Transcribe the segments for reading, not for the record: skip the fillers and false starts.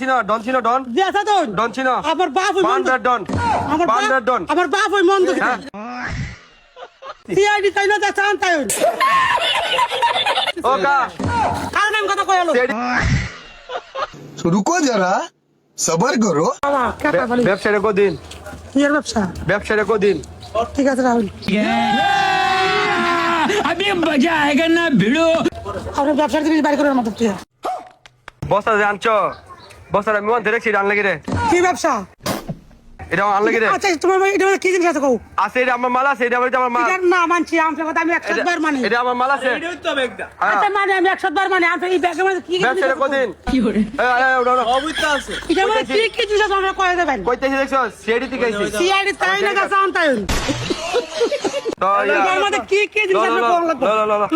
চিনো ডন চিনো ডন ডন চিনো আমার বাপ ওই বান্দার ডন বান্দার ডন আমার বাপ ওই মন্দ সিআইডি তাই না চান তাই ও কা কারণ আমি কথা কইলো तो रुको जरा सबर करो। বাবা কাকা বলি ব্যবসাটা কদিন এর ব্যবসা ব্যবসাটা কদিন ঠিক আছে রাহুল अभी मजा आएगा ना भिड़ो। আপনি ব্যবসার জিনিস বাইর করার মতো কি বস্তা যে আনছো বস্তাটা আমি মন দেখছি আনলে কি রে কি ব্যবসা এটা আনলে কি রে আচ্ছা তোমার এটা কি জিনিস আছে কও আছে এটা আমার মাল আছে এটা আমার মাল এটার না মানছি আমার কথা আমি 100 বার মানি এটা আমার মাল আছে আচ্ছা মানে আমি 100 বার মানি আমি এই ব্যাগের মধ্যে কি ব্যবসাটা কদিন এটা মানে কি জিনিস আছে আমরা কয়ে দেবেন কইতেছি দেখছো সিআইডি থেকে আইছি সিআইডি তাই না চান তাই তো এটার মধ্যে কি জিনিস আছে কোন লাগবে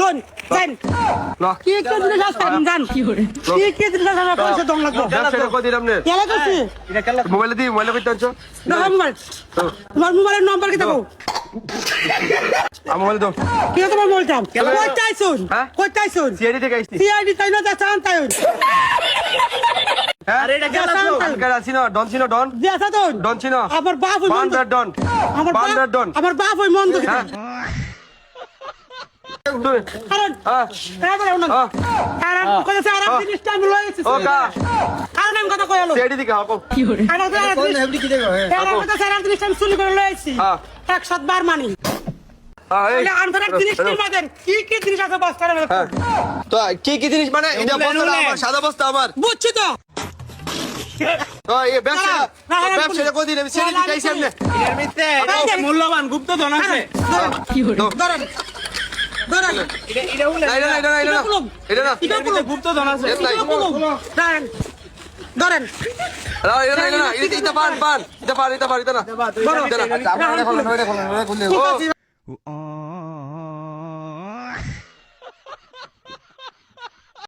লোন জান না কি জিনিস আছে জান কি জিনিস আছে আমরা পয়সা দম লাগবে ব্যবসাটা কদিন আপনি কেলা করছি মোবাইলে দি মোবাইলে কইতে আনছো না মোবাইল তোমার মোবাইলের নাম্বার কি দেখো আমার মোবাইল দাও কি তোমার মোবাইলটা কই চাইছুন হ্যাঁ? কই চাইছুন সিআইডি থেকে আইছি সিআইডি তাই না চান তাই আরে এটা কেলা চিনো ডন চিনো ডন দেখা তো ডন চিনো আমার বাপ ওই মন্দ বান্দার ডন বান্দার ডন আমার বাপ ওই মন্দ তুই কারণ কারণ কারণ কথা স্যার আর জিনিসটা আমি লইছি ও কা কারণ আমি কথা কইলো সিআইডি থেকে হাকো কারণ কথা স্যার আর জিনিসটা আমি চুরি করে লইছি হ্যাঁ 100 বার মানি এই তাহলে আনসার জিনিসটির মধ্যে কি জিনিস আছে বস্তার মধ্যে হ্যাঁ তো কি জিনিস মানে এটা বস্তা আমার সাদা বস্তা আমার বুঝছি তো তো এই ব্যবসাটা কদিন আমি সিআইডি থেকে আইছি আপনি মূল্যবান গুপ্ত ধন আছে ধরেন ধরেন এটা না এটা না গুপ্ত ধন আছে ধরেন ধরেন এটা না এটা পান এটা না ঠিক আছে